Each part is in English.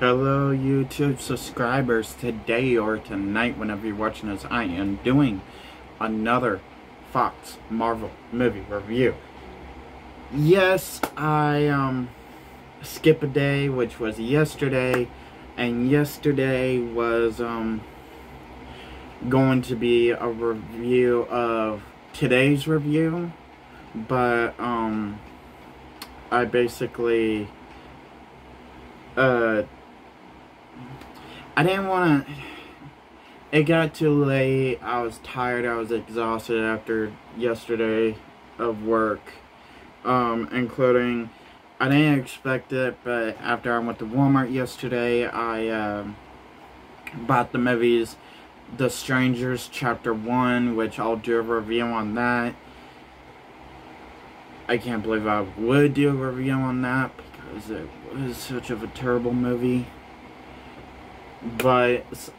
Hello YouTube subscribers, today or tonight whenever you're watching this, I am doing another Fox Marvel movie review. Yes, I skip a day, which was yesterday, and yesterday was going to be a review of today's review, but I basically I didn't want to. It got too late. I was tired. I was exhausted after yesterday of work. Including, I didn't expect it, but after I went to Walmart yesterday, I bought the movies The Strangers Chapter 1, which I'll do a review on that. I can't believe I would do a review on that because it was such of a terrible movie. But since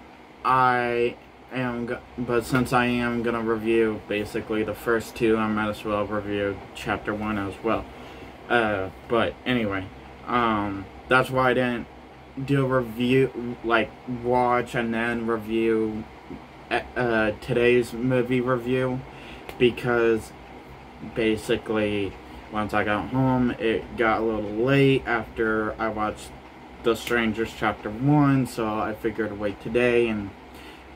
I am gonna review basically the first two, I might as well review Chapter 1 as well. But anyway, that's why I didn't do a review, like watch and then review today's movie review, because basically once I got home it got a little late after I watched The Strangers Chapter 1, so I figured to wait today, and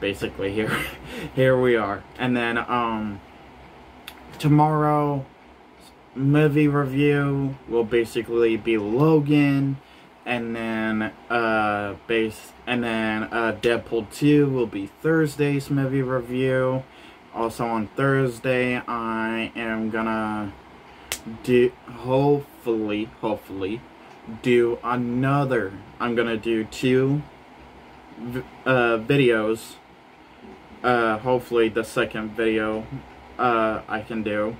basically here we are. And then tomorrow movie review will basically be Logan, and then Deadpool 2 will be Thursday's movie review. Also on Thursday I am gonna do hopefully do another. I'm gonna do two videos. Hopefully the second video I can do.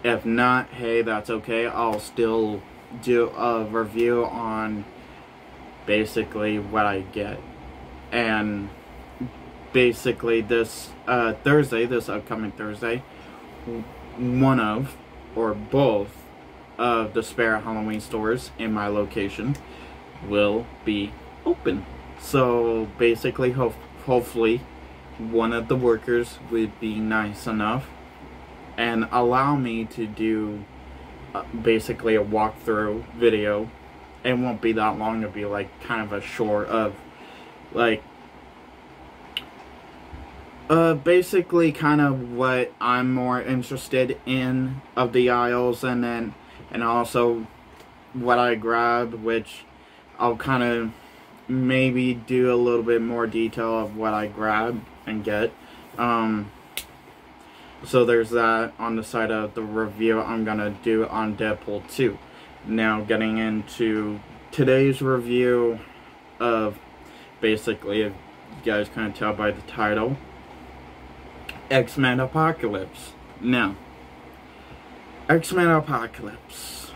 If not, hey, that's okay. I'll still do a review on basically what I get. And basically this upcoming Thursday, one of or both of the spare Halloween stores in my location will be open. So basically, hopefully one of the workers would be nice enough and allow me to do basically a walkthrough video. It won't be that long. It'll be like kind of a short of like basically kind of what I'm more interested in of the aisles, and also what I grab, which I'll kind of maybe do a little bit more detail of what I grab and get. So there's that on the side of the review I'm gonna do on Deadpool 2. Now getting into today's review of basically, if you guys can tell by the title, X-Men Apocalypse. Now, X-Men Apocalypse.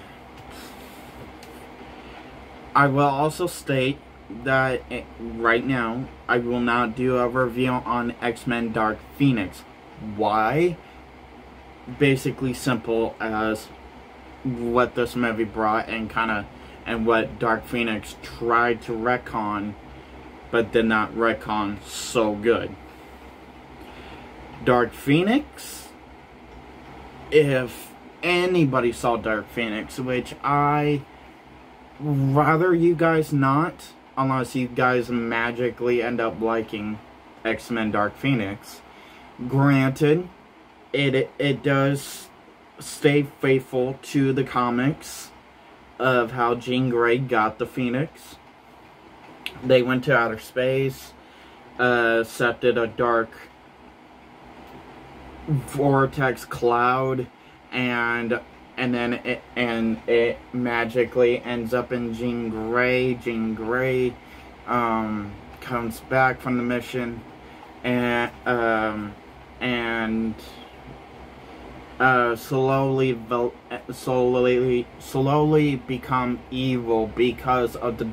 I will also state that right now, I will not do a review on X-Men Dark Phoenix. Why? Basically simple as what this movie brought and what Dark Phoenix tried to retcon, but did not retcon so good. Dark Phoenix, if anybody saw Dark Phoenix, which I rather you guys not, unless you guys magically end up liking X-Men Dark Phoenix. Granted, it does stay faithful to the comics of how Jean Grey got the Phoenix. They went to outer space, accepted a dark vortex cloud, and then it magically ends up in Jean Grey. Jean Grey comes back from the mission and slowly become evil because of the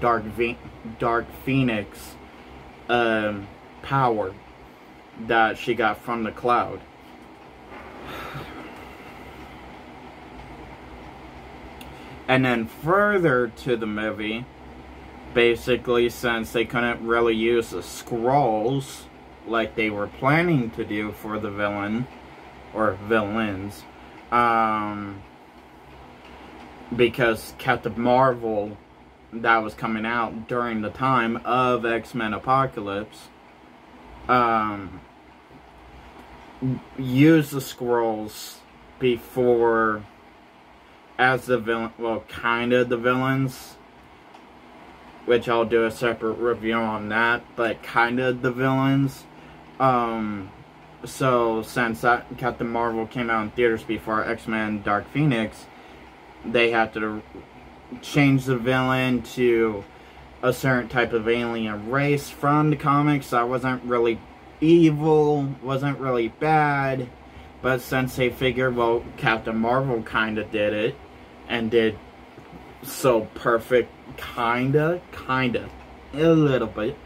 Dark Phoenix power that she got from the cloud. And then further to the movie, basically, since they couldn't really use the Skrulls like they were planning to do for the villain, or villains, because Captain Marvel, that was coming out during the time of X-Men Apocalypse, used the Skrulls before as the villain, well, kind of the villains, which I'll do a separate review on that, but kind of the villains. So since that Captain Marvel came out in theaters before X-Men Dark Phoenix, they had to change the villain to a certain type of alien race from the comics that wasn't really evil, wasn't really bad, but since they figured, well, Captain Marvel kind of did it, and did so perfect, kind of, a little bit,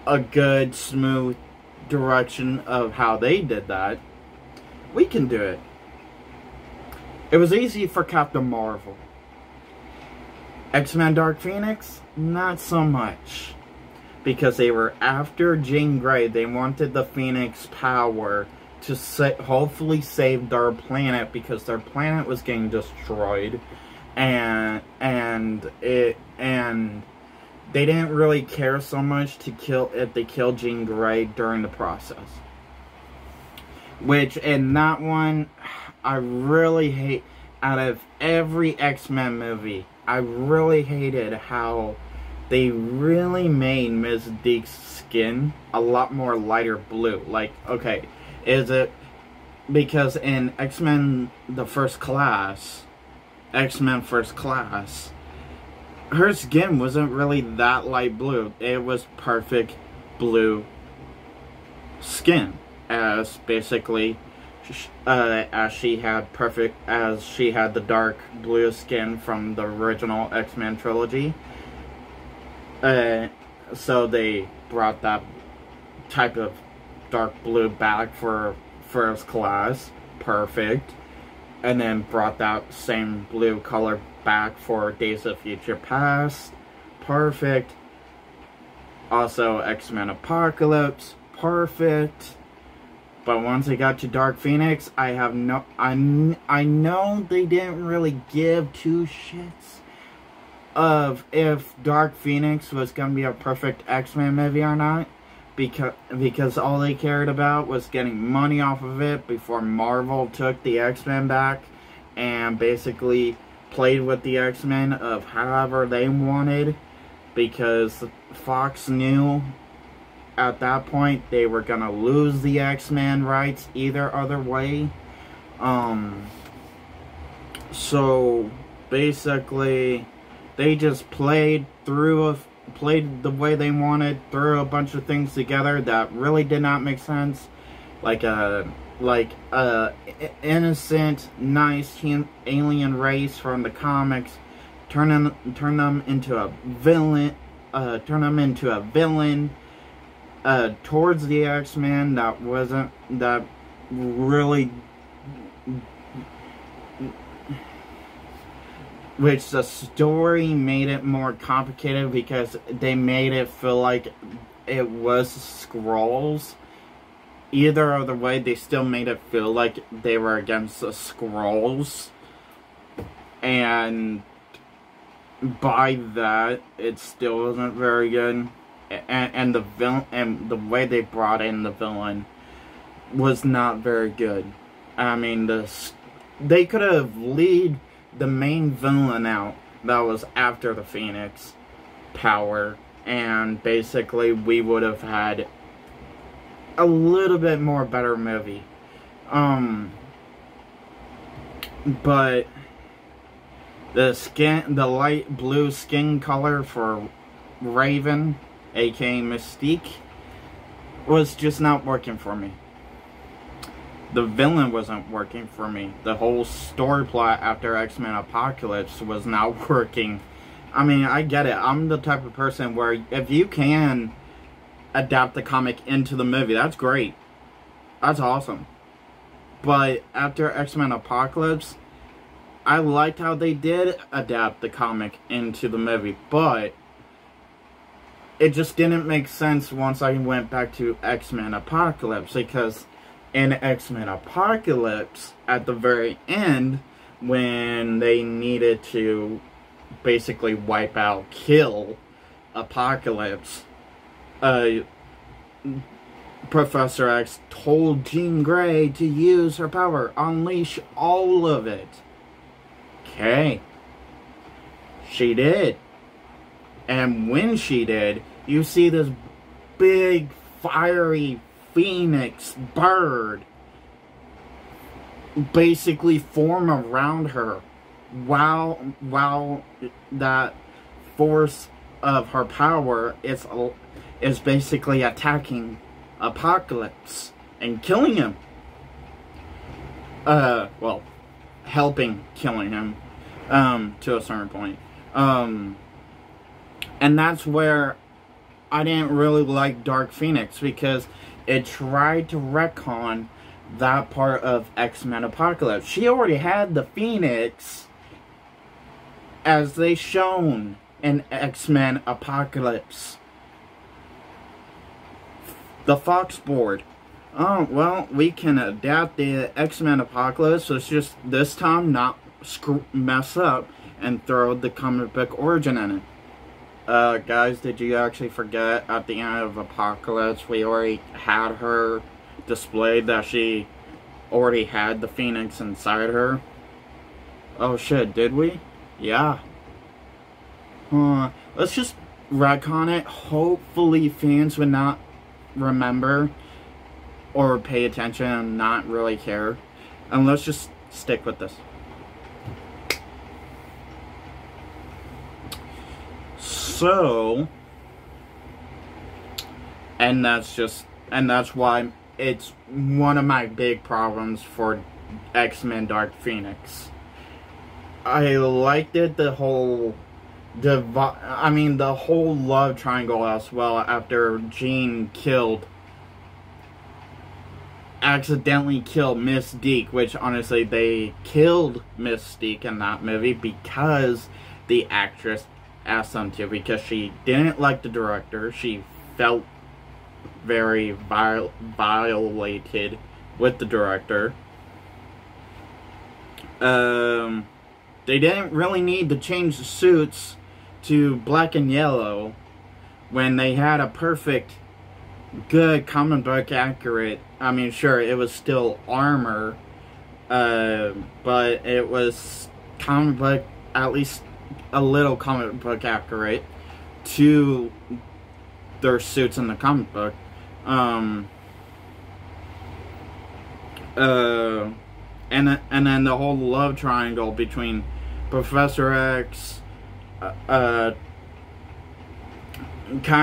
a good, smooth direction of how they did that, we can do it. It was easy for Captain Marvel. X-Men Dark Phoenix, not so much. Because they were after Jean Grey, they wanted the Phoenix power to hopefully save their planet, because their planet was getting destroyed, and they didn't really care so much to kill if they killed Jean Grey during the process. Which, in that one, I really hate. Out of every X-Men movie, I really hated how they really made Mystique skin a lot more lighter blue. Like, okay, is it because in X-Men First Class, her skin wasn't really that light blue. It was perfect blue skin, as basically as she had the dark blue skin from the original X-Men trilogy. So they brought that type of dark blue back for First Class, perfect, and then brought that same blue color back for Days of Future Past, perfect. Also X-Men Apocalypse, perfect. But once they got to Dark Phoenix, I know they didn't really give two shits of if Dark Phoenix was going to be a perfect X-Men movie or not, because all they cared about was getting money off of it before Marvel took the X-Men back and basically played with the X-Men of however they wanted, because Fox knew at that point they were gonna lose the X-Men rights either other way. So basically they just played the way they wanted, threw a bunch of things together that really did not make sense, like a innocent, nice alien race from the comics, turn them into a villain, towards the X-Men that really, which the story made it more complicated because they made it feel like it was Skrulls. Either other way, they still made it feel like they were against the Skrulls, and by that, it still wasn't very good. And the villain, and the way they brought in the villain was not very good. I mean, they could have lead the main villain out that was after the Phoenix power, and basically we would have had a little bit more better movie. But the light blue skin color for Raven, aka Mystique, was just not working for me. The villain wasn't working for me. The whole story plot after X-Men Apocalypse was not working. I mean, I get it. I'm the type of person where if you can adapt the comic into the movie, that's great. That's awesome. But after X-Men Apocalypse, I liked how they did adapt the comic into the movie, but it just didn't make sense once I went back to X-Men Apocalypse, because in X-Men Apocalypse, at the very end, when they needed to basically wipe out, kill Apocalypse, Professor X told Jean Grey to use her power, unleash all of it. Okay. She did. And when she did, you see this big, fiery phoenix bird basically form around her, while that force of her power is basically attacking Apocalypse and killing him. Well, helping killing him, to a certain point. And that's where I didn't really like Dark Phoenix, because it tried to retcon that part of X-Men Apocalypse. She already had the Phoenix, as they shown in X-Men Apocalypse. The Fox board. Oh, well, we can adapt the X-Men Apocalypse. Let's just, this time, not mess up and throw the comic book origin in it. Guys, did you actually forget at the end of Apocalypse, we already had her displayed that she already had the Phoenix inside her? Oh shit, did we? Yeah. Let's just retcon it. Hopefully fans would not remember or pay attention and not really care. And let's just stick with this. So, and that's why it's one of my big problems for X-Men Dark Phoenix. I liked it, the whole love triangle as well, after Jean accidentally killed Mystique, which honestly they killed Mystique in that movie because the actress asked them to, because she didn't like the director. She felt very violated with the director. They didn't really need to change the suits to black and yellow when they had a perfect, good comic book accurate. I mean, sure, it was still armor, but it was comic book, at least a little comic book accurate to their suits in the comic book. And then the whole love triangle between Professor X, kind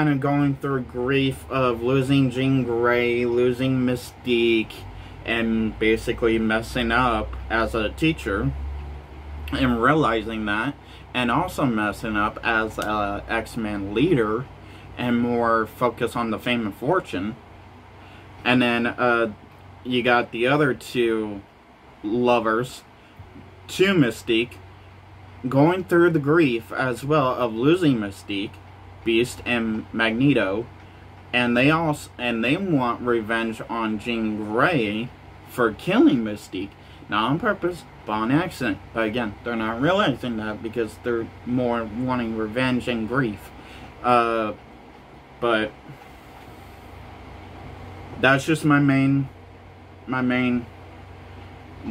of going through grief of losing Jean Grey, losing Mystique, and basically messing up as a teacher, and realizing that, and also messing up as a X-Men leader, and more focus on the fame and fortune. And then you got the other two lovers to Mystique, going through the grief as well of losing Mystique, Beast and Magneto, and they want revenge on Jean Grey for killing Mystique, not on purpose, but on accident. But again, they're not realizing that because they're more wanting revenge and grief. But that's just my main that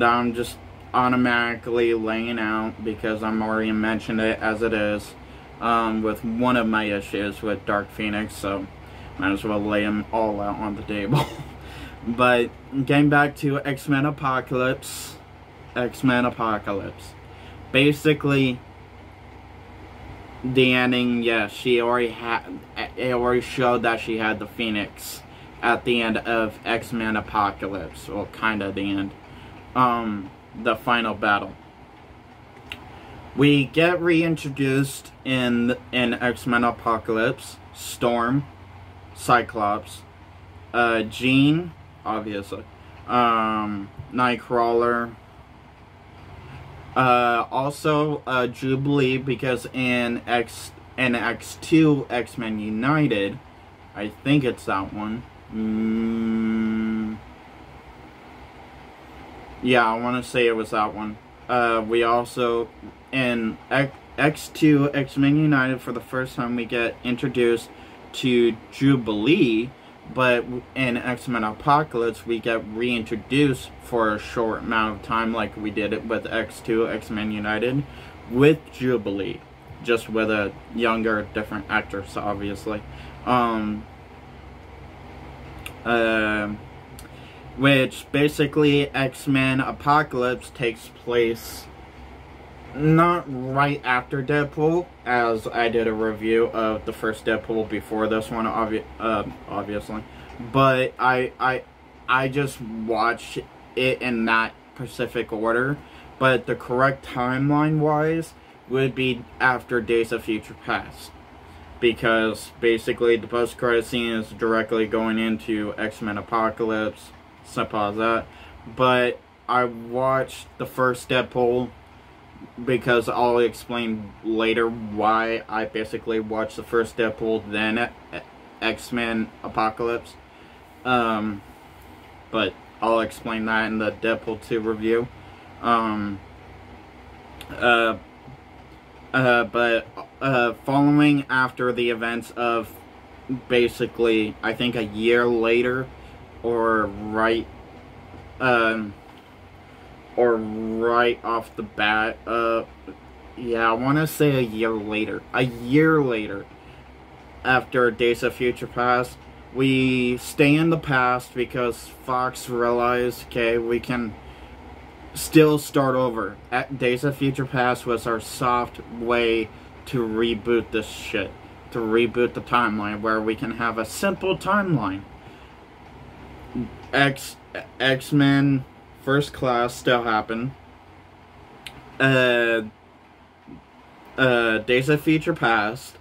I'm just automatically laying out, because I'm already mentioned it as it is, with one of my issues with Dark Phoenix, so might as well lay them all out on the table. But getting back to X-Men Apocalypse. Basically, the ending, yes, it already showed that she had the Phoenix at the end of X-Men Apocalypse. Well, kind of the end. The final battle. We get reintroduced in X-Men Apocalypse. Storm, Cyclops, Jean, obviously, Nightcrawler, also Jubilee, because in in X2 X-Men United, I think it's that one. Yeah, I want to say it was that one. We also, in X2 X-Men United, for the first time we get introduced to Jubilee, but in X-Men Apocalypse we get reintroduced for a short amount of time, like we did it with X2 X-Men United, with Jubilee, just with a younger, different actress, obviously. Which basically X-Men Apocalypse takes place not right after Deadpool, as I did a review of the first Deadpool before this one, obviously. But I just watched it in that specific order. But the correct timeline-wise would be after Days of Future Past, because basically the post-credit scene is directly going into X-Men Apocalypse. Simple as that. But I watched the first Deadpool because I'll explain later why I basically watched the first Deadpool, then X-Men Apocalypse. But I'll explain that in the Deadpool 2 review. But following after the events of basically, I think a year later, or right off the bat, yeah, I want to say a year later. A year later, after Days of Future Past, we stay in the past because Fox realized, okay, we can still start over. Days of Future Past was our soft way to reboot this shit. To reboot the timeline, where we can have a simple timeline. X-Men First Class still happened. Days of Future Past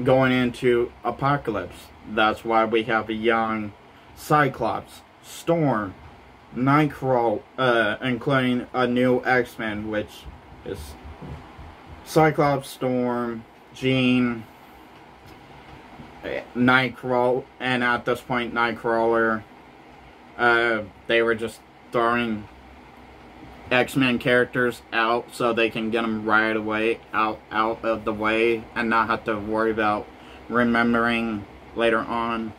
going into Apocalypse. That's why we have a young Cyclops, Storm, Nightcrawler, including a new X-Men, which is Cyclops, Storm, Jean, Nightcrawler, and at this point Nightcrawler. They were just throwing X-Men characters out so they can get them right away out of the way and not have to worry about remembering later on,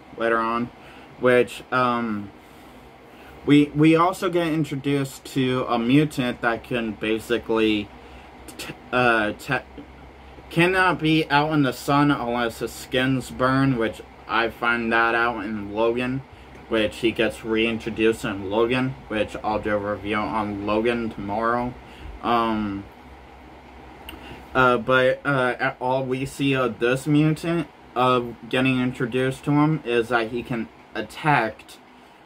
which we also get introduced to a mutant that can basically cannot be out in the sun unless his skin's burned, which I find that out in Logan, which he gets reintroduced in Logan, which I'll do a review on Logan tomorrow. But all we see of this mutant getting introduced to him is that he can attack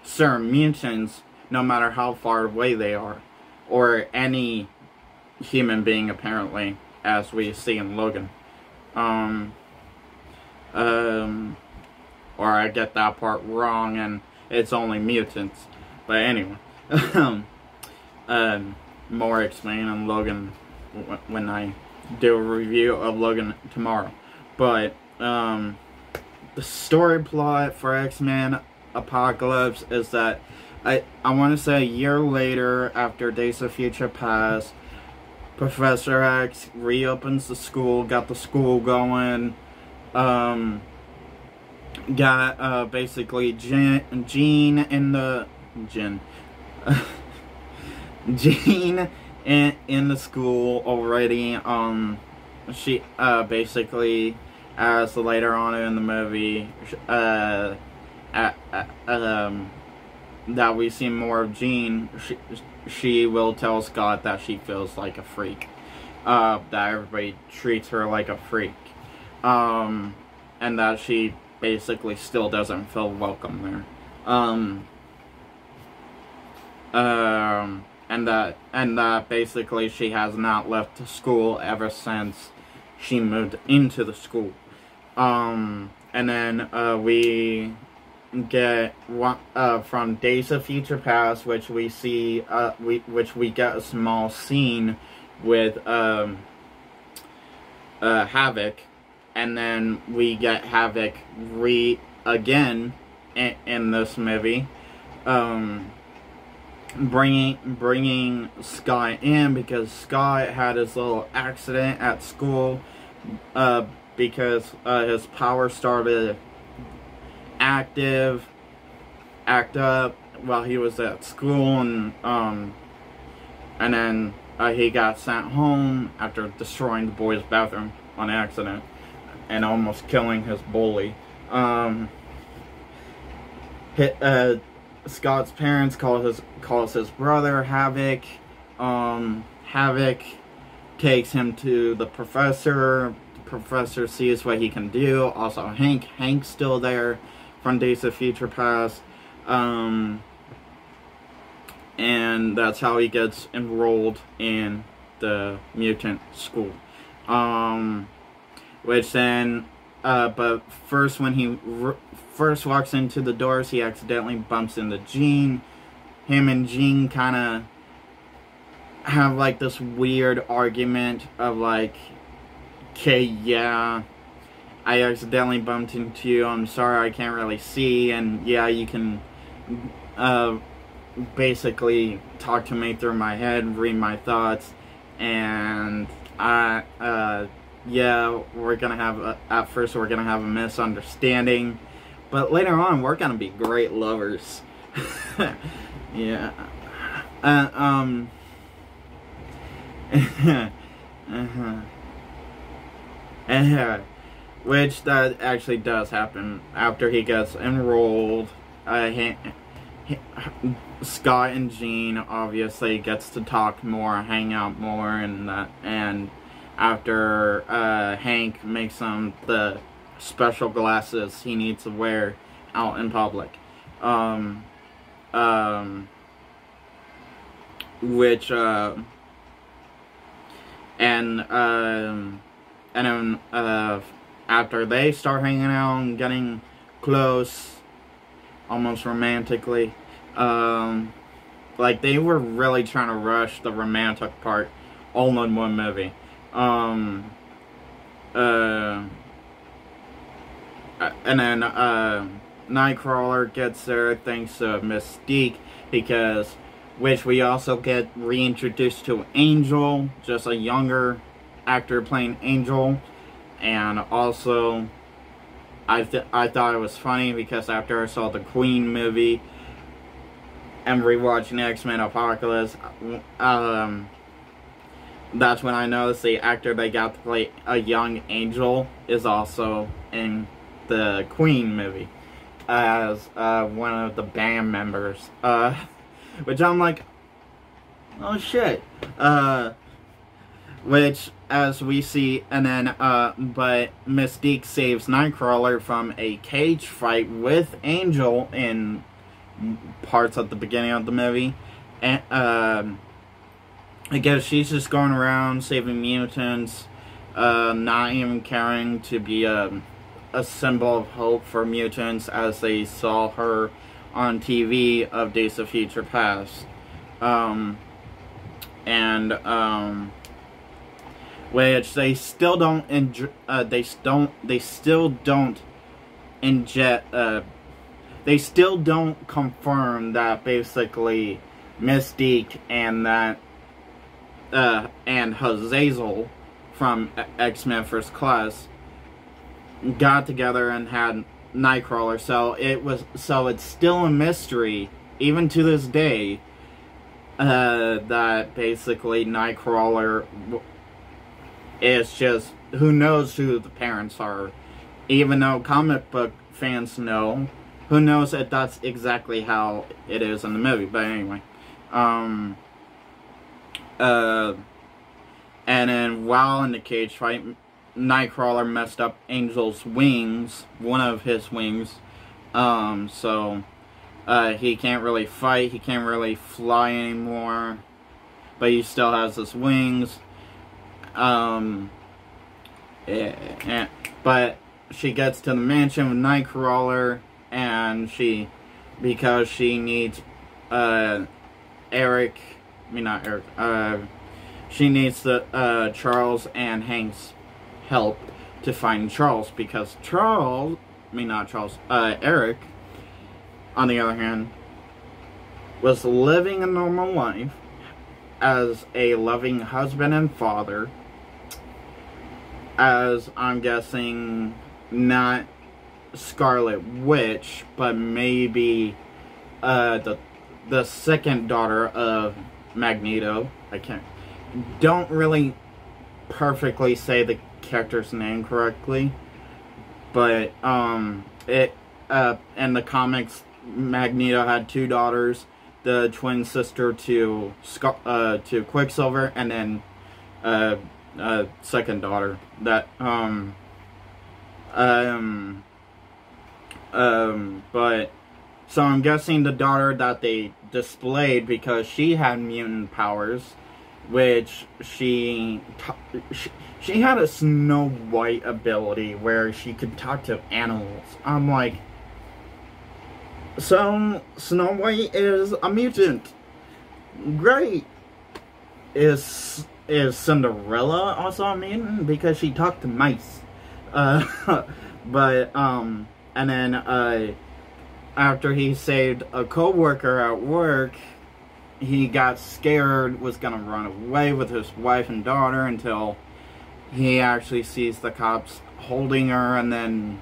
certain mutants no matter how far away they are, or any human being apparently, as we see in Logan. Or I get that part wrong and it's only mutants. But anyway, more explain on Logan when I do a review of Logan tomorrow. But the story plot for X-Men Apocalypse is that I want to say a year later, after Days of Future Past, Professor X reopens the school, got the school going, got basically Jean in the Jean in the school already. She basically, as later on in the movie, that we see more of Jean, she will tell Scott that she feels like a freak, that everybody treats her like a freak, and that she basically still doesn't feel welcome there, and that basically she has not left the school ever since she moved into the school. And then we get from Days of Future Past, which we see, which we get a small scene with Havoc, and then we get Havoc again in this movie, bringing Scott in because Scott had his little accident at school, because his power started act up while he was at school, and then he got sent home after destroying the boys' bathroom on accident and almost killing his bully. Scott's parents calls his brother Havoc. Havoc takes him to the professor. The professor sees what he can do. Also, Hank's still there from Days of Future Past. And that's how he gets enrolled in the mutant school. Which then, but first when he first walks into the doors, he accidentally bumps into Jean. Him and Jean kind of have like this weird argument of like, okay, yeah, I accidentally bumped into you, I'm sorry, I can't really see, and yeah, you can basically talk to me through my head, read my thoughts, and yeah, we're gonna have at first we're gonna have a misunderstanding, but later on we're gonna be great lovers. Yeah. Which that actually does happen after he gets enrolled. Scott and Jean obviously gets to talk more, hang out more, and after Hank makes him the special glasses he needs to wear out in public, which and then after they start hanging out and getting close, almost romantically, like they were really trying to rush the romantic part all in one movie. And then Nightcrawler gets there thanks to Mystique, because which we also get reintroduced to Angel, just a younger actor playing Angel. And also I thought it was funny because after I saw the Queen movie and rewatching X-Men Apocalypse, that's when I noticed the actor they got to play a young Angel is also in the Queen movie as one of the band members, which I'm like, oh shit, which as we see, and then but Mystique saves Nightcrawler from a cage fight with Angel in parts at the beginning of the movie, and I guess she's just going around saving mutants, not even caring to be a symbol of hope for mutants as they saw her on TV of Days of Future Past. Which they still don't they still don't confirm that basically Mystique and that and Azazel from X-Men First Class got together and had Nightcrawler, so it's still a mystery even to this day that basically Nightcrawler is just, who knows who the parents are, even though comic book fans know. Who knows that that's exactly how it is in the movie, but anyway. And then while in the cage fight, Nightcrawler messed up Angel's wings, one of his wings, so he can't really fight, he can't really fly anymore, but he still has his wings. But she gets to the mansion with Nightcrawler, and because she needs she needs the Charles and Hank's help to find Charles, because Eric, on the other hand, was living a normal life as a loving husband and father, as I'm guessing not Scarlet Witch, but maybe the second daughter of Magneto. Don't really perfectly say the character's name correctly, but in the comics, Magneto had two daughters, the twin sister to Quicksilver, and then second daughter that but so I'm guessing the daughter that they displayed, because she had mutant powers, which she had a Snow White ability where she could talk to animals. I'm like, so Snow White is a mutant. Great. Is Cinderella also a mutant because she talked to mice? But and then after he saved a co-worker at work, he got scared, was gonna run away with his wife and daughter, until he actually sees the cops holding her, and then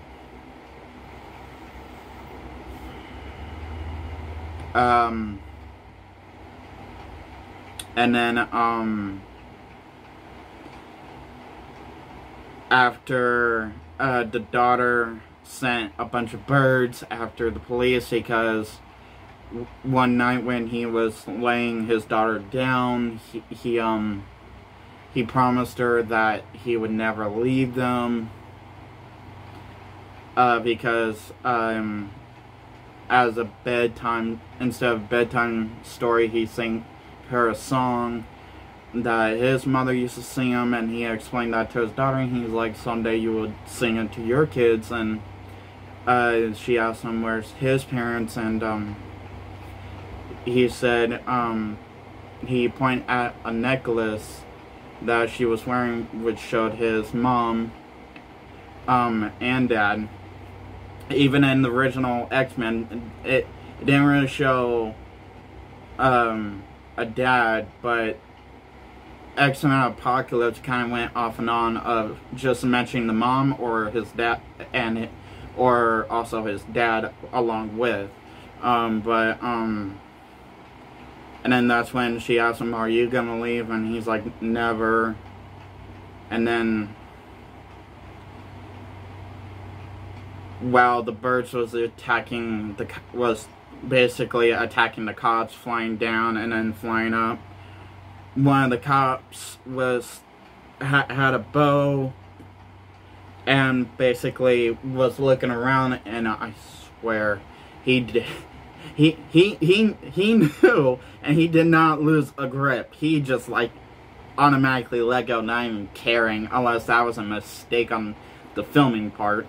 after the daughter sent a bunch of birds after the police, because one night when he was laying his daughter down, he promised her that he would never leave them, because as a instead of bedtime story, he sang her a song that his mother used to sing him, and he explained that to his daughter, and he's like, someday you would sing it to your kids. And she asked him where's his parents, and he said he pointed at a necklace that she was wearing, which showed his mom and dad. Even in the original X-Men, it didn't really show a dad, but X-Men Apocalypse kind of went off and on of just mentioning the mom or his dad, or also his dad along with. And then that's when she asked him, are you gonna leave? And he's like, never. And then while the birds was basically attacking the cops, flying down and then flying up, one of the cops had a bow and basically was looking around, and I swear he knew, and he did not lose a grip. He just like automatically let go, not even caring, unless that was a mistake on the filming part.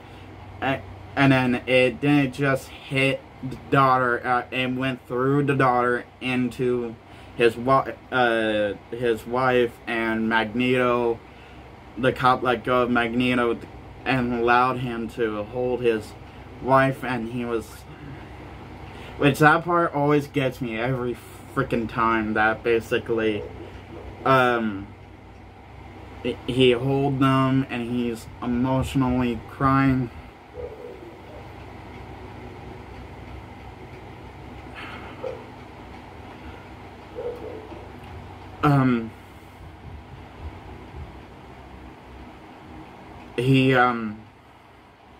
And then it didn't just hit the daughter, and went through the daughter into his wife and Magneto. The cop let go of Magneto and allowed him to hold his wife, and he was, which that part always gets me every freaking time, that basically he hold them and he's emotionally crying.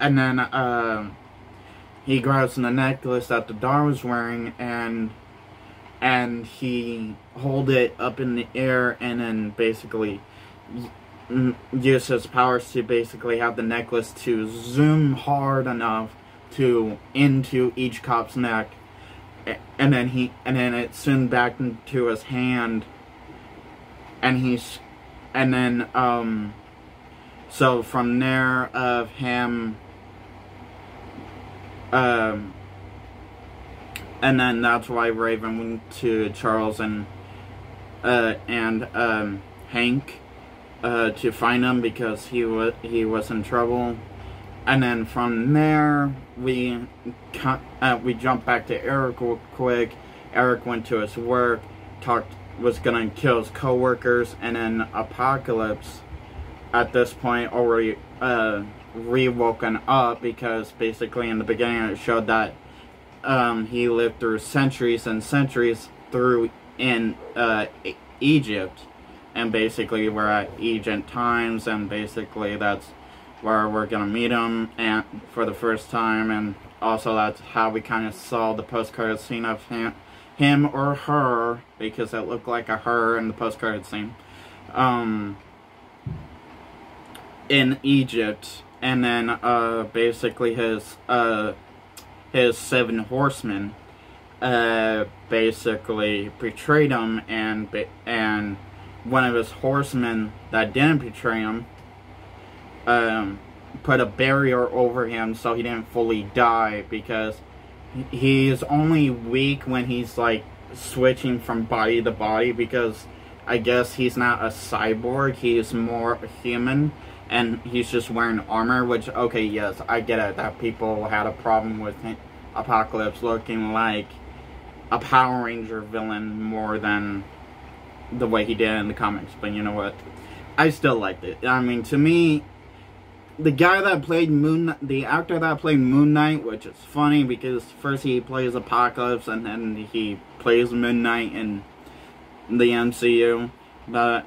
And then, he grabs the necklace that the daughter was wearing, and he hold it up in the air, and then basically use his powers to basically have the necklace to zoom hard enough into each cop's neck, and then it zoomed back into his hand, and then so from there of him, and then that's why Raven went to Charles and Hank, to find him because he was in trouble. And then from there, we jumped back to Eric real quick. Eric went to his work, was gonna kill his co-workers, and then Apocalypse, at this point, already re-woken up, because basically in the beginning it showed that he lived through centuries and centuries in Egypt, and basically we're at Egypt times, and basically that's where we're gonna meet him and for the first time, and also that's how we kind of saw the post-credit scene of him or her, because it looked like a her in the post-credit scene, in Egypt. And then basically his 7 horsemen basically betrayed him, and one of his horsemen that didn't betray him put a barrier over him so he didn't fully die, because he's only weak when he's like switching from body to body, because I guess he's not a cyborg, he's more human, and he's just wearing armor, which, okay, yes, I get it, that people had a problem with Apocalypse looking like a Power Ranger villain more than the way he did in the comics, but you know what, I still liked it. I mean, to me, the guy that played the actor that played Moon Knight, which is funny because first he plays Apocalypse and then he plays Moon Knight in the MCU, but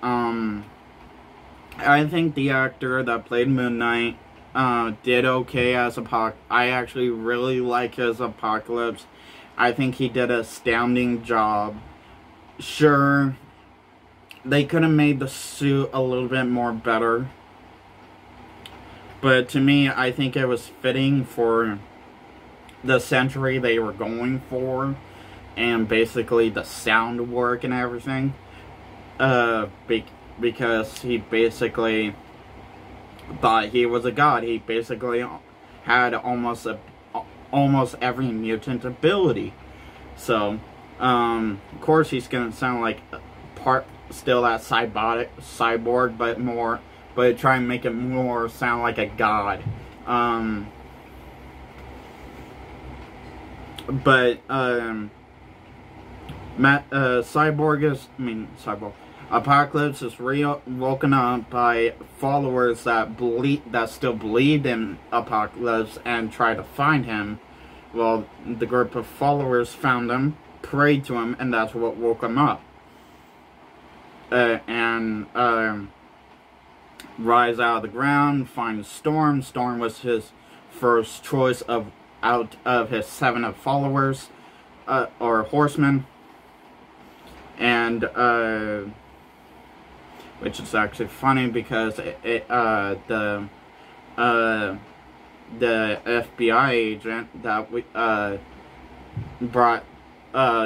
I think the actor that played Moon Knight did okay as Apocalypse. I actually really like his Apocalypse. I think he did an astounding job. Sure, they could have made the suit a little bit more better, but to me, I think it was fitting for the century they were going for, and basically the sound work and everything. Because he basically thought he was a god. He basically had almost every mutant ability. So, of course, he's gonna sound like still that cyborg, but try and make it more sound like a god. Apocalypse is woken up by followers that still believed in Apocalypse and tried to find him. Well, the group of followers found him, prayed to him, and that's what woke him up. Rise out of the ground, find Storm. Storm was his first choice out of his 7 of followers, or horsemen, and which is actually funny because the FBI agent that brought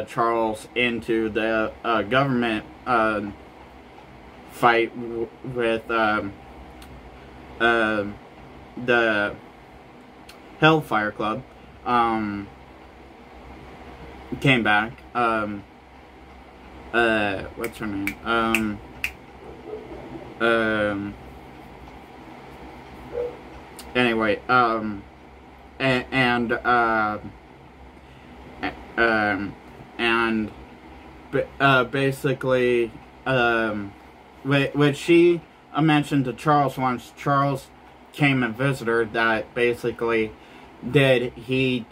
Charles into the government fight with the Hellfire Club came back. What's her name? Anyway, basically, which she mentioned to Charles once. Charles came and visited her, that basically did the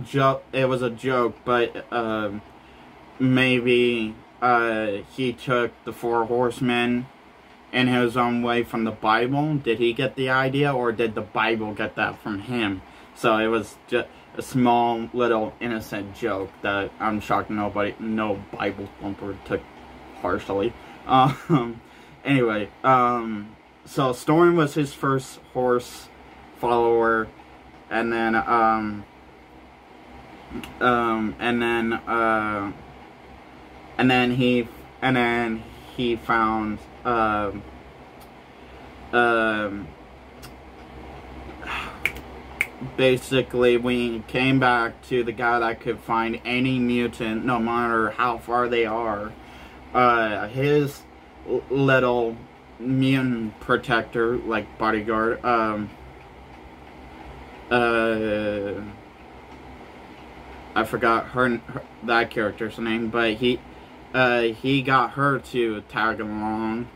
joke. It was a joke, but maybe he took the 4 horsemen in his own way from the Bible. Did he get the idea, or did the Bible get that from him? So it was just a small, little, innocent joke that I'm shocked no Bible thumper took harshly. Anyway, so Storm was his first horse follower, and then he found basically we came back to the guy that could find any mutant, no matter how far they are. His little mutant protector, like bodyguard. I forgot that character's name, but he got her to tag along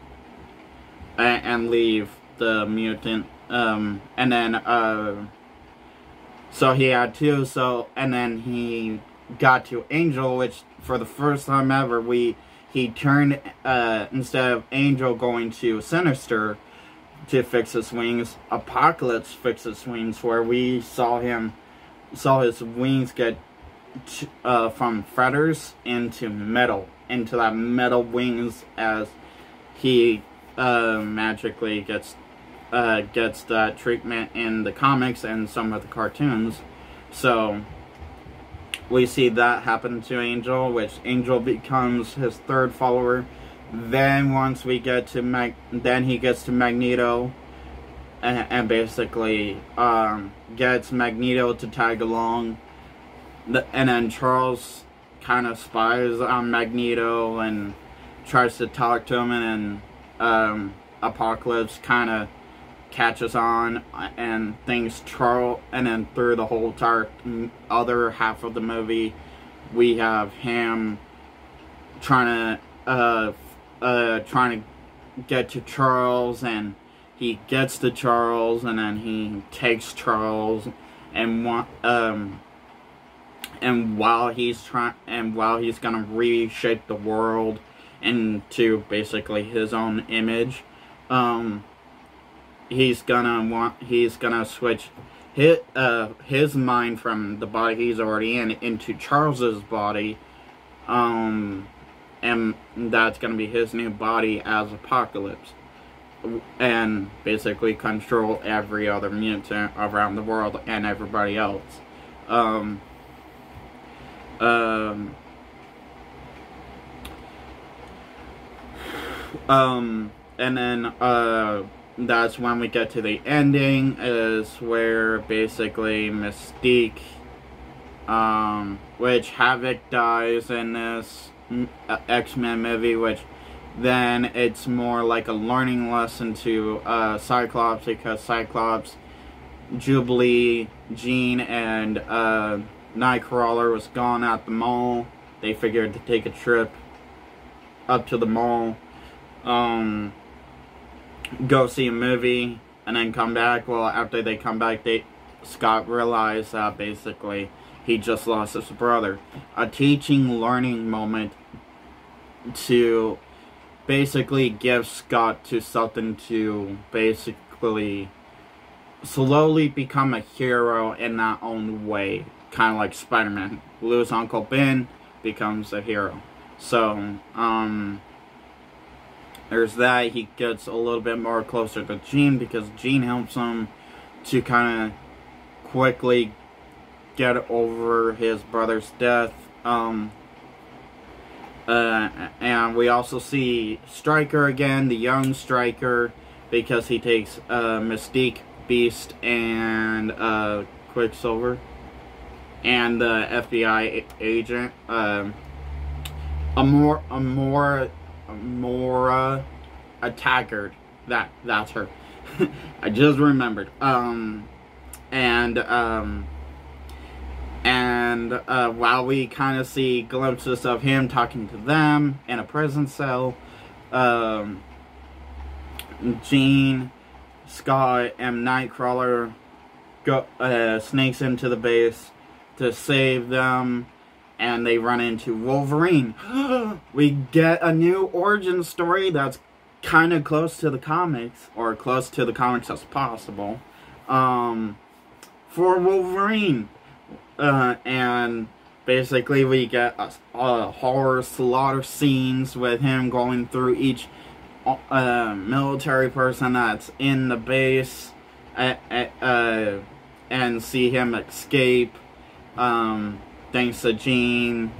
and leave the mutant. And then so he had two. And then he got to Angel, which for the first time ever he turned, instead of Angel going to Sinister to fix his wings, Apocalypse fixed his wings, where we saw his wings get from feathers into that metal wings, as he magically gets that treatment in the comics and some of the cartoons. So we see that happen to Angel, which Angel becomes his third follower. Then once we get to then he gets to Magneto, and basically gets Magneto to tag along. And then Charles kind of spies on Magneto and tries to talk to him, and then Apocalypse kind of catches on and thinks Charles, and then through the whole entire other half of the movie, we have him trying to get to Charles, and he gets to Charles, and then he takes Charles, and while he's gonna reshape the world into basically his own image, he's gonna switch his mind from the body he's already in into Charles's body, and that's gonna be his new body as Apocalypse, and basically control every other mutant around the world and everybody else. And then that's when we get to the ending, is where basically Mystique, which Havoc dies in this X-Men movie, which then it's more like a learning lesson to Cyclops, because Cyclops, Jubilee, Jean, and Nightcrawler was gone at the mall. They figured to take a trip up to the mall, go see a movie, and then come back. Well, after they come back, Scott realized that basically he just lost his brother. A teaching, learning moment to basically give Scott to something to basically slowly become a hero in that own way. Kind of like Spider-Man. Lose Uncle Ben, becomes a hero. So, there's that. He gets a little bit more closer to Jean, because Jean helps him to kind of quickly get over his brother's death. And we also see Stryker again, the young Stryker, because he takes Mystique, Beast, and Quicksilver, and the FBI agent, Amora Taggart. That's her. I just remembered. While we kind of see glimpses of him talking to them in a prison cell, Jean, Scott, and Nightcrawler snakes into the base to save them, and they run into Wolverine. We get a new origin story that's kind of close to the comics, or close to the comics as possible, for Wolverine. And basically we get a horror slaughter scenes with him going through each military person that's in the base, and see him escape, thanks to Jean,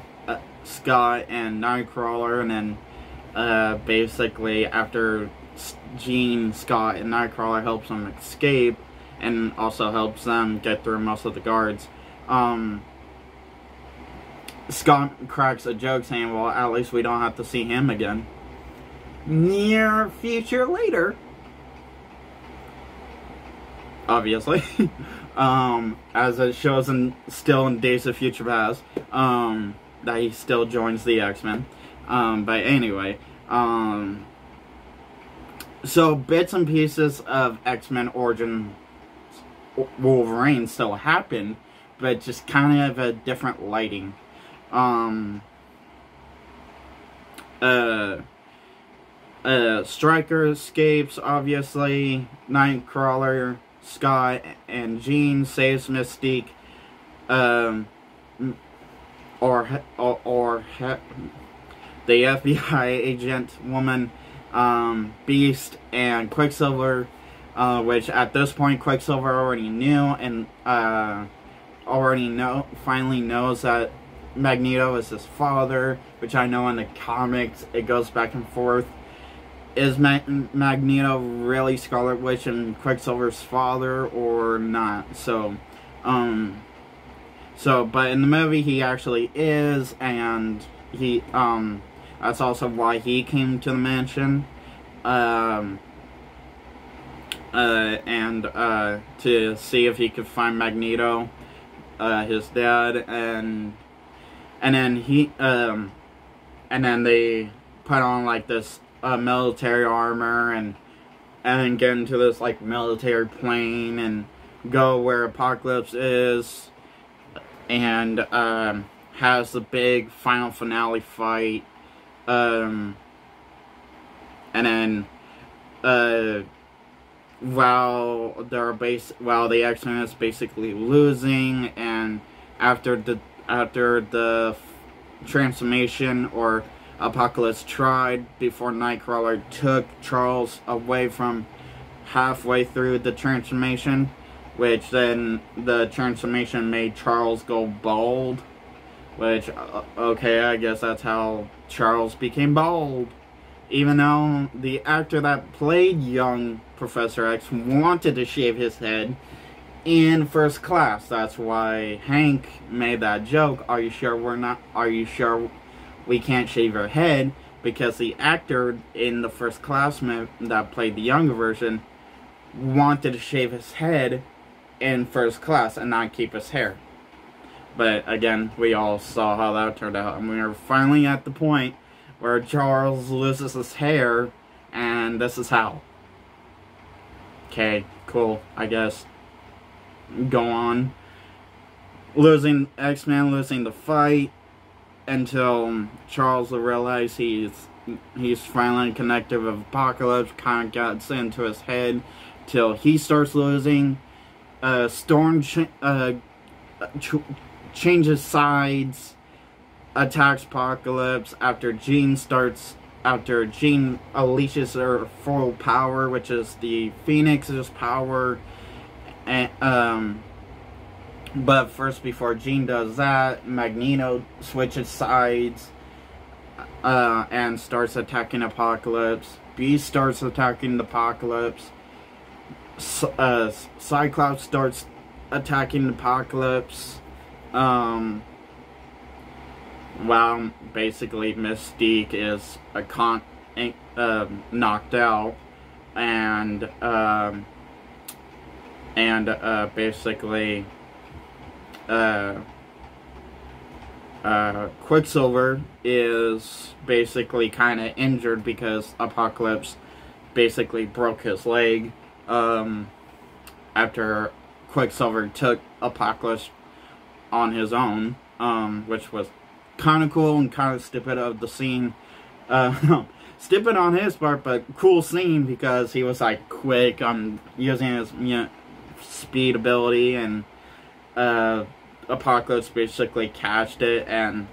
Scott, and Nightcrawler. And then basically after Jean, Scott, and Nightcrawler helps him escape, and also helps them get through most of the guards, Scott cracks a joke saying, well, at least we don't have to see him again. near future later, obviously, as it shows still in Days of Future Past, that he still joins the X-Men. But anyway, so bits and pieces of X-Men Origins Wolverine still happen, but just kind of a different lighting. Stryker escapes, obviously. Nightcrawler, Scott, and Jean saves Mystique. The FBI agent woman, Beast, and Quicksilver, which at this point Quicksilver already knew, and finally knows that Magneto is his father, which I know in the comics it goes back and forth. Is Magneto really Scarlet Witch and Quicksilver's father or not? But in the movie he actually is, and he, that's also why he came to the mansion, to see if he could find Magneto, his dad, and then they put on like this military armor and get into this like military plane and go where Apocalypse is, and has the big final finale fight, and then while the X-Men is basically losing, and after the transformation, or Apocalypse tried before Nightcrawler took Charles away from halfway through the transformation, which then the transformation made Charles go bald, which, okay, I guess that's how Charles became bald. Even though the actor that played young Professor X wanted to shave his head in First Class. That's why Hank made that joke. Are you sure we can't shave your head? Because the actor in the First Class that played the younger version wanted to shave his head in First Class and not keep his hair. But again, we all saw how that turned out, and we are finally at the point where Charles loses his hair, and this is how. Okay, cool, I guess. Go on. X-Men losing the fight until Charles realizes he's finally connected with Apocalypse, kind of gets into his head, till he starts losing. Storm changes sides, attacks Apocalypse after Jean unleashes her full power, which is the Phoenix's power. And, but first, before Jean does that, Magneto switches sides and starts attacking Apocalypse. Beast starts attacking the Apocalypse. Cyclops starts attacking the Apocalypse. Well, basically Mystique is knocked out, and basically Quicksilver is basically kind of injured because Apocalypse basically broke his leg after Quicksilver took Apocalypse on his own, which was kind of cool and kind of stupid of the scene. Stupid on his part, but cool scene because he was like quick on using his speed ability, and Apocalypse basically catched it, and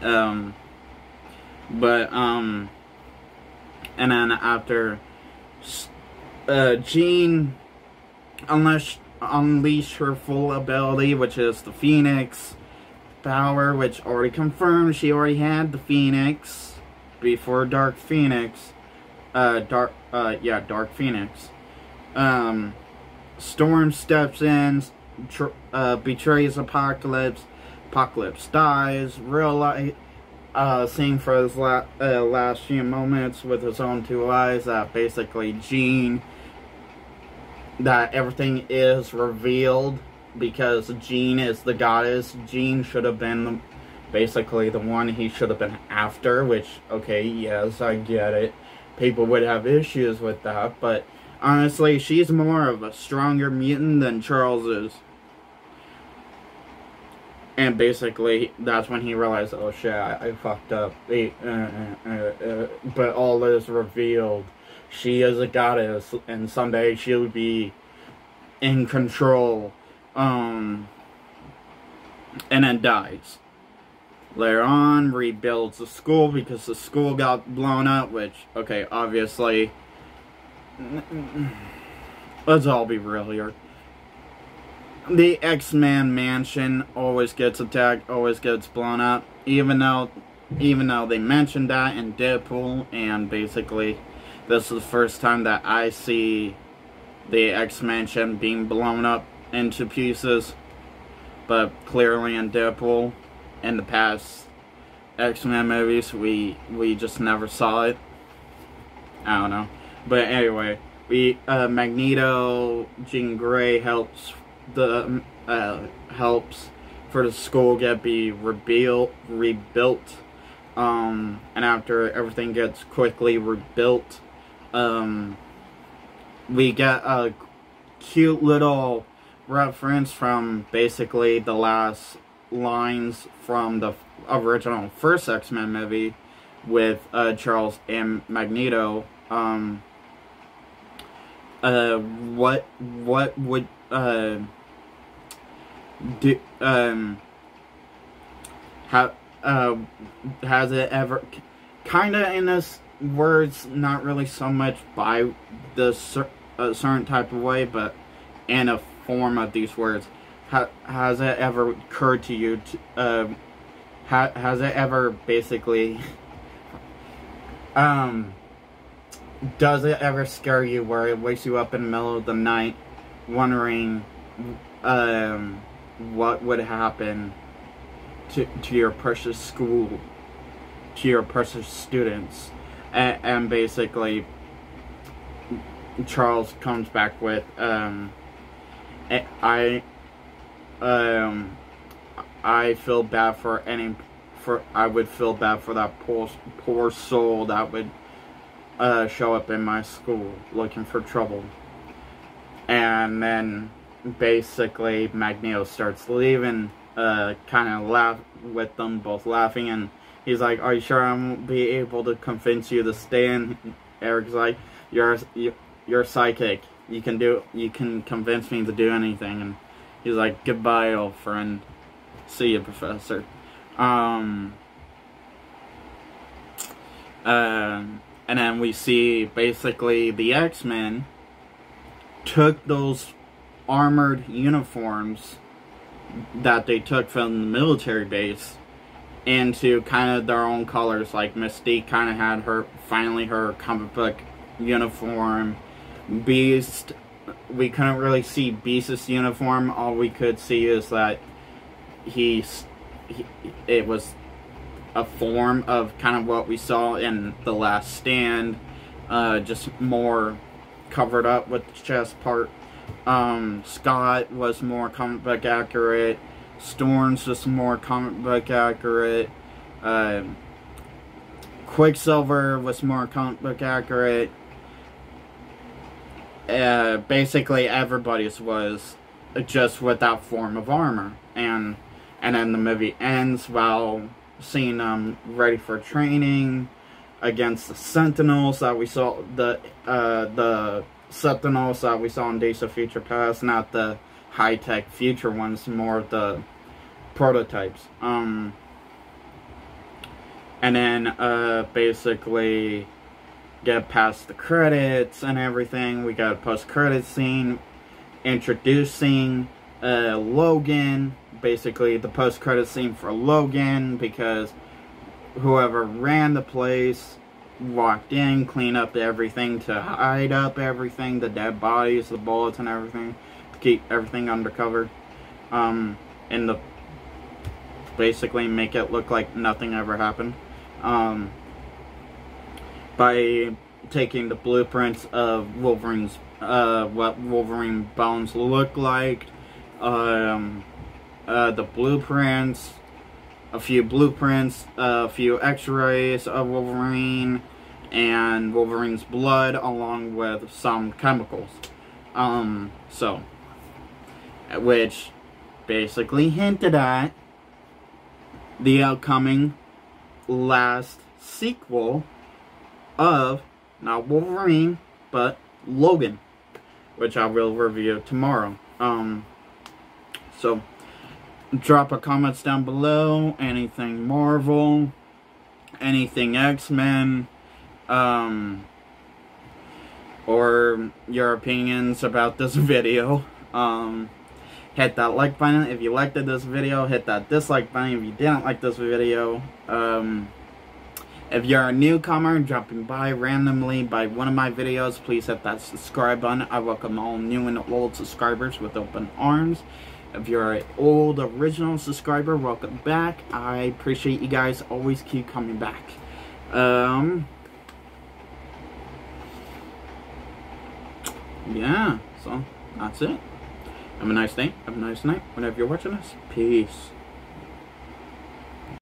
and then after Jean unleashed her full ability, which is the Phoenix power, which already confirmed she already had the Phoenix before Dark Phoenix. Dark Phoenix. Storm steps in, betrays Apocalypse. Apocalypse dies. seeing for his last few moments with his own two eyes that basically Jean, that everything is revealed because Jean is the goddess. Jean should have been basically the one he should have been after, which, okay, yes, I get it. People would have issues with that, but honestly, she's more of a stronger mutant than Charles is. And basically, that's when he realized, oh shit, I fucked up. But all is revealed. She is a goddess, and someday she'll be in control. And then dies. Later on, rebuilds the school because the school got blown up, which, okay, obviously, let's all be real here. The X-Men mansion always gets attacked, always gets blown up, even though they mentioned that in Deadpool, and basically, this is the first time that I see the X-Mansion being blown up into pieces, but clearly in Deadpool, in the past X-Men movies, we just never saw it. I don't know. But anyway, Magneto, Jean Grey helps for the school be rebuilt. And after everything gets quickly rebuilt, we get a cute little reference from basically the last lines from the original first X-Men movie with Charles and Magneto. What would has it ever, kinda in this words, not really so much by the certain type of way, but in a form of these words. Has it ever occurred to you, has it ever basically, does it ever scare you where it wakes you up in the middle of the night wondering, what would happen to your precious school, to your precious students, and basically, Charles comes back with, I feel bad I would feel bad for that poor soul that would show up in my school looking for trouble. And then basically Magneto starts leaving, kind of laugh with them, both laughing, and he's like, are you sure I won't be able to convince you to stay? And Eric's like, you're psychic, you can convince me to do anything. And he's like, goodbye, old friend, see you, Professor. And then we see basically the X-Men took those armored uniforms that they took from the military base into kind of their own colors. Like Mystique kind of had finally her comic book uniform. Beast, we couldn't really see Beast's uniform. All we could see is that it was a form of kind of what we saw in The Last Stand, just more covered up with the chest part. Scott was more comic book accurate. Storm's just more comic book accurate. Quicksilver was more comic book accurate. Basically everybody's was just with that form of armor. And then the movie ends while seeing them ready for training against the Sentinels that we saw, the Sentinels that we saw in Days of Future Past, not the high-tech future ones, more of the prototypes. And then basically get past the credits and everything. We got a post-credit scene introducing Logan. Basically the post-credit scene for Logan, because whoever ran the place walked in, cleaned up everything to hide up everything, the dead bodies, the bullets and everything, to keep everything undercover. In the basically make it look like nothing ever happened. By taking the blueprints of Wolverine's, what Wolverine bones look like, the blueprints, a few x-rays of Wolverine, and Wolverine's blood, along with some chemicals. Which basically hinted at the upcoming last sequel of, not Wolverine, but Logan, which I will review tomorrow. So, drop a comments down below, anything Marvel, anything X-Men, or your opinions about this video. Hit that like button if you liked this video, hit that dislike button if you didn't like this video. If you're a newcomer dropping by randomly by one of my videos, please hit that subscribe button. I welcome all new and old subscribers with open arms. If you're an old original subscriber, welcome back. I appreciate you guys. Always keep coming back. Yeah, so that's it. Have a nice day. Have a nice night. Whenever you're watching this. Peace.